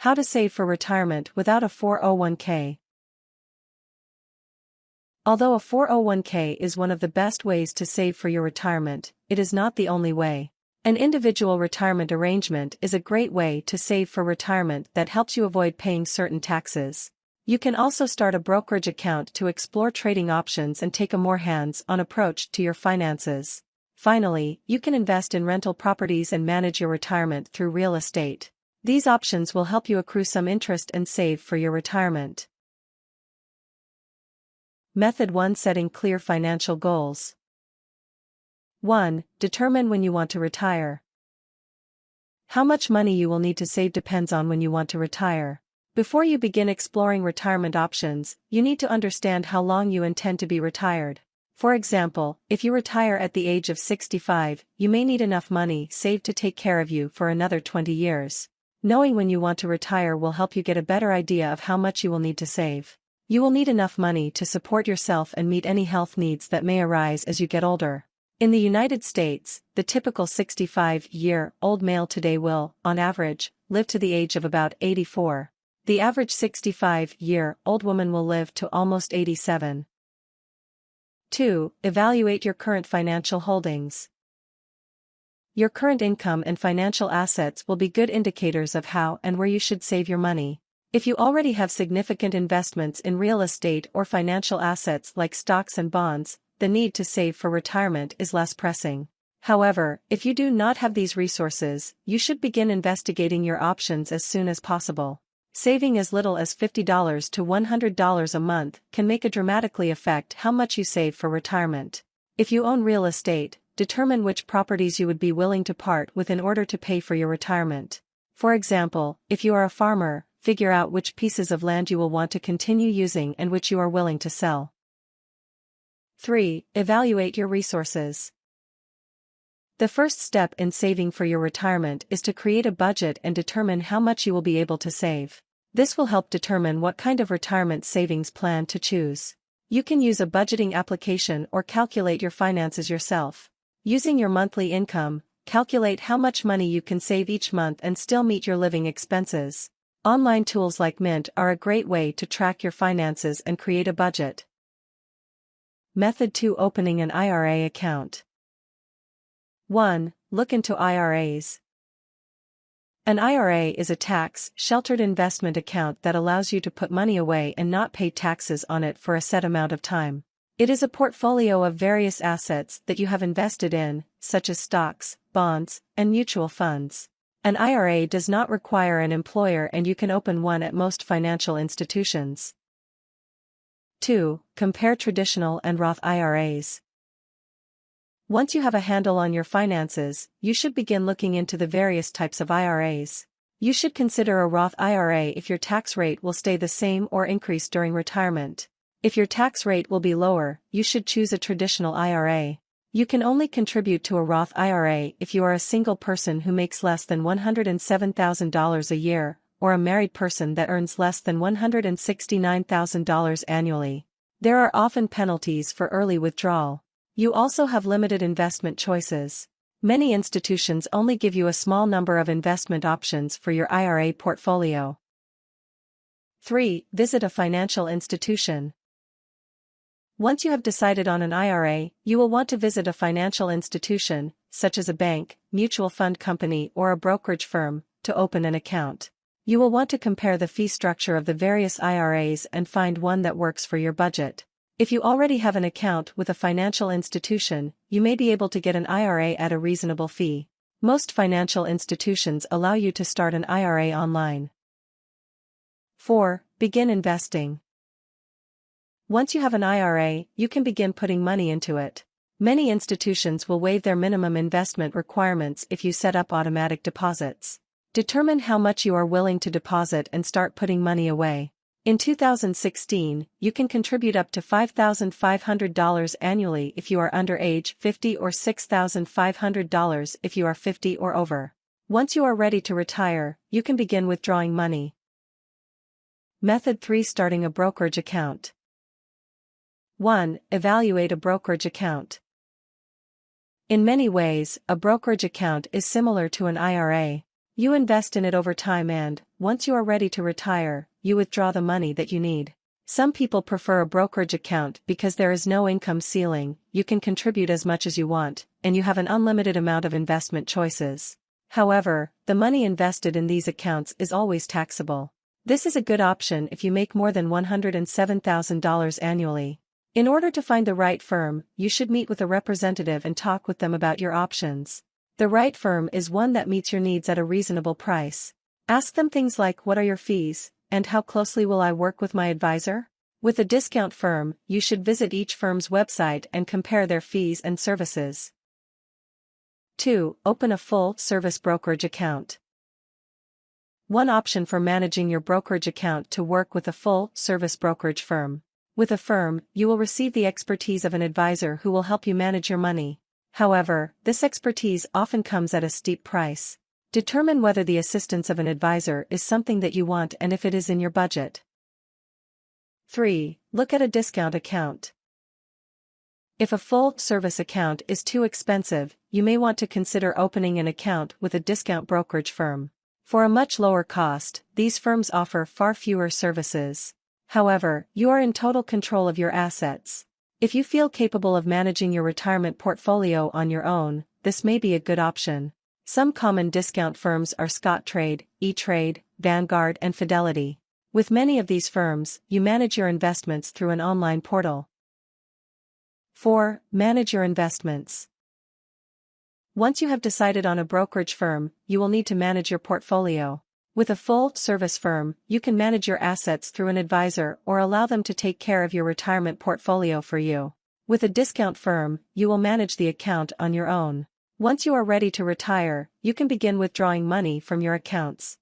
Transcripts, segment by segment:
How to save for retirement without a 401k. Although a 401k is one of the best ways to save for your retirement, it is not the only way. An individual retirement arrangement is a great way to save for retirement that helps you avoid paying certain taxes. You can also start a brokerage account to explore trading options and take a more hands-on approach to your finances. Finally, you can invest in rental properties and manage your retirement through real estate. These options will help you accrue some interest and save for your retirement. Method 1. Setting clear financial goals. 1. Determine when you want to retire. How much money you will need to save depends on when you want to retire. Before you begin exploring retirement options, you need to understand how long you intend to be retired. For example, if you retire at the age of 65, you may need enough money saved to take care of you for another 20 years. Knowing when you want to retire will help you get a better idea of how much you will need to save. You will need enough money to support yourself and meet any health needs that may arise as you get older. In the United States, the typical 65-year-old male today will, on average, live to the age of about 84. The average 65-year-old woman will live to almost 87. 2. Evaluate your current financial holdings. Your current income and financial assets will be good indicators of how and where you should save your money. If you already have significant investments in real estate or financial assets like stocks and bonds, the need to save for retirement is less pressing. However, if you do not have these resources, you should begin investigating your options as soon as possible. Saving as little as $50 to $100 a month can make a dramatically affect how much you save for retirement. If you own real estate, determine which properties you would be willing to part with in order to pay for your retirement. For example, if you are a farmer, figure out which pieces of land you will want to continue using and which you are willing to sell. 3. Evaluate your resources. The first step in saving for your retirement is to create a budget and determine how much you will be able to save. This will help determine what kind of retirement savings plan to choose. You can use a budgeting application or calculate your finances yourself. Using your monthly income, calculate how much money you can save each month and still meet your living expenses. Online tools like Mint are a great way to track your finances and create a budget. Method 2. Opening an IRA account. 1. Look into IRAs. An IRA is a tax-sheltered investment account that allows you to put money away and not pay taxes on it for a set amount of time. It is a portfolio of various assets that you have invested in, such as stocks, bonds, and mutual funds. An IRA does not require an employer and you can open one at most financial institutions. 2. Compare traditional and Roth IRAs. Once you have a handle on your finances, you should begin looking into the various types of IRAs. You should consider a Roth IRA if your tax rate will stay the same or increase during retirement. If your tax rate will be lower, you should choose a traditional IRA. You can only contribute to a Roth IRA if you are a single person who makes less than $107,000 a year, or a married person that earns less than $169,000 annually. There are often penalties for early withdrawal. You also have limited investment choices. Many institutions only give you a small number of investment options for your IRA portfolio. 3. Visit a financial institution. Once you have decided on an IRA, you will want to visit a financial institution, such as a bank, mutual fund company, or a brokerage firm, to open an account. You will want to compare the fee structure of the various IRAs and find one that works for your budget. If you already have an account with a financial institution, you may be able to get an IRA at a reasonable fee. Most financial institutions allow you to start an IRA online. 4. Begin investing. Once you have an IRA, you can begin putting money into it. Many institutions will waive their minimum investment requirements if you set up automatic deposits. Determine how much you are willing to deposit and start putting money away. In 2016, you can contribute up to $5,500 annually if you are under age 50 or $6,500 if you are 50 or over. Once you are ready to retire, you can begin withdrawing money. Method 3. Starting a brokerage account. 1. Evaluate a brokerage account. In many ways, a brokerage account is similar to an IRA. You invest in it over time and, once you are ready to retire, you withdraw the money that you need. Some people prefer a brokerage account because there is no income ceiling, you can contribute as much as you want, and you have an unlimited amount of investment choices. However, the money invested in these accounts is always taxable. This is a good option if you make more than $107,000 annually. In order to find the right firm, you should meet with a representative and talk with them about your options. The right firm is one that meets your needs at a reasonable price. Ask them things like, what are your fees, and how closely will I work with my advisor? With a discount firm, you should visit each firm's website and compare their fees and services. 2. Open a full-service brokerage account. One option for managing your brokerage account to work with a full-service brokerage firm. With a firm, you will receive the expertise of an advisor who will help you manage your money. However, this expertise often comes at a steep price. Determine whether the assistance of an advisor is something that you want and if it is in your budget. 3. Look at a discount account. If a full-service account is too expensive, you may want to consider opening an account with a discount brokerage firm. For a much lower cost, these firms offer far fewer services. However, you are in total control of your assets. If you feel capable of managing your retirement portfolio on your own, this may be a good option. Some common discount firms are Scottrade, E-Trade, Vanguard and Fidelity. With many of these firms, you manage your investments through an online portal. 4. Manage your investments. Once you have decided on a brokerage firm, you will need to manage your portfolio. With a full-service firm, you can manage your assets through an advisor or allow them to take care of your retirement portfolio for you. With a discount firm, you will manage the account on your own. Once you are ready to retire, you can begin withdrawing money from your accounts.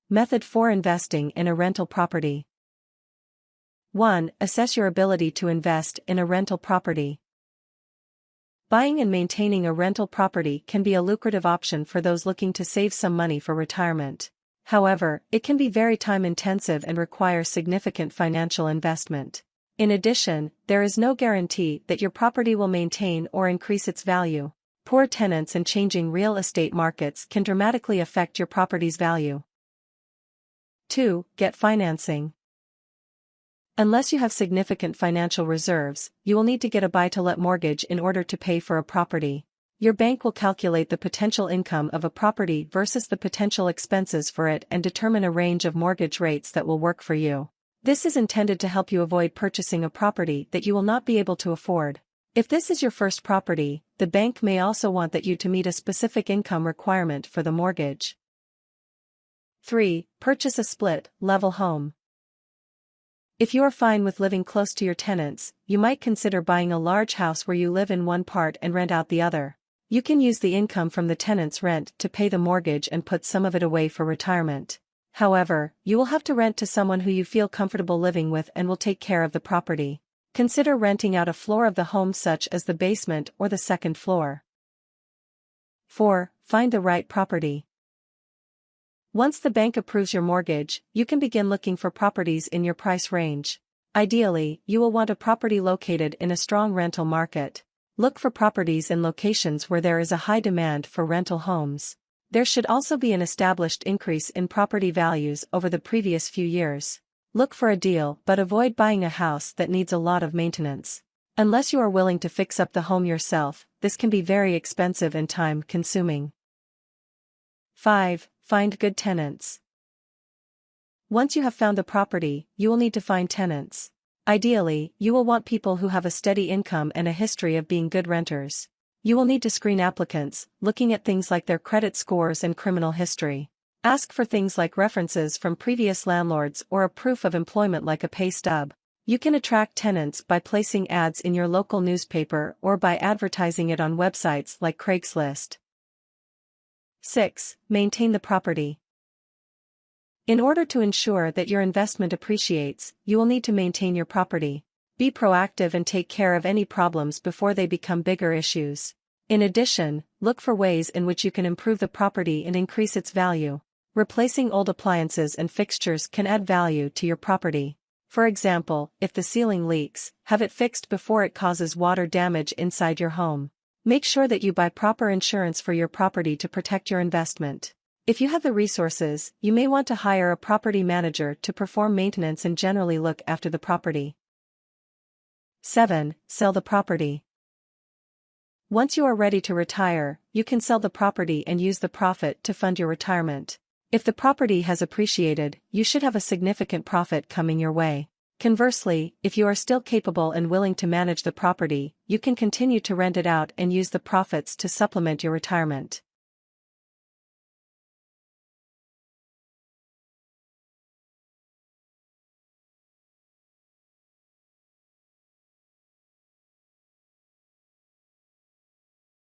Method 4. Investing in a rental property. 1. Assess your ability to invest in a rental property. Buying and maintaining a rental property can be a lucrative option for those looking to save some money for retirement. However, it can be very time-intensive and require significant financial investment. In addition, there is no guarantee that your property will maintain or increase its value. Poor tenants and changing real estate markets can dramatically affect your property's value. 2. Get financing. Unless you have significant financial reserves, you will need to get a buy-to-let mortgage in order to pay for a property. Your bank will calculate the potential income of a property versus the potential expenses for it and determine a range of mortgage rates that will work for you. This is intended to help you avoid purchasing a property that you will not be able to afford. If this is your first property, the bank may also want that you to meet a specific income requirement for the mortgage. 3. Purchase a split-level home. If you are fine with living close to your tenants, you might consider buying a large house where you live in one part and rent out the other. You can use the income from the tenant's rent to pay the mortgage and put some of it away for retirement. However, you will have to rent to someone who you feel comfortable living with and will take care of the property. Consider renting out a floor of the home such as the basement or the second floor. 4. Find the right property. Once the bank approves your mortgage, you can begin looking for properties in your price range. Ideally, you will want a property located in a strong rental market. Look for properties in locations where there is a high demand for rental homes. There should also be an established increase in property values over the previous few years. Look for a deal but avoid buying a house that needs a lot of maintenance. Unless you are willing to fix up the home yourself, this can be very expensive and time-consuming. 5. Find good tenants. Once you have found the property, you will need to find tenants. Ideally, you will want people who have a steady income and a history of being good renters. You will need to screen applicants, looking at things like their credit scores and criminal history. Ask for things like references from previous landlords or a proof of employment like a pay stub. You can attract tenants by placing ads in your local newspaper or by advertising it on websites like Craigslist. 6. Maintain the property. In order to ensure that your investment appreciates, you will need to maintain your property. Be proactive and take care of any problems before they become bigger issues. In addition, look for ways in which you can improve the property and increase its value. Replacing old appliances and fixtures can add value to your property. For example, if the ceiling leaks, have it fixed before it causes water damage inside your home. Make sure that you buy proper insurance for your property to protect your investment. If you have the resources, you may want to hire a property manager to perform maintenance and generally look after the property. 7. Sell the property. Once you are ready to retire, you can sell the property and use the profit to fund your retirement. If the property has appreciated, you should have a significant profit coming your way. Conversely, if you are still capable and willing to manage the property, you can continue to rent it out and use the profits to supplement your retirement.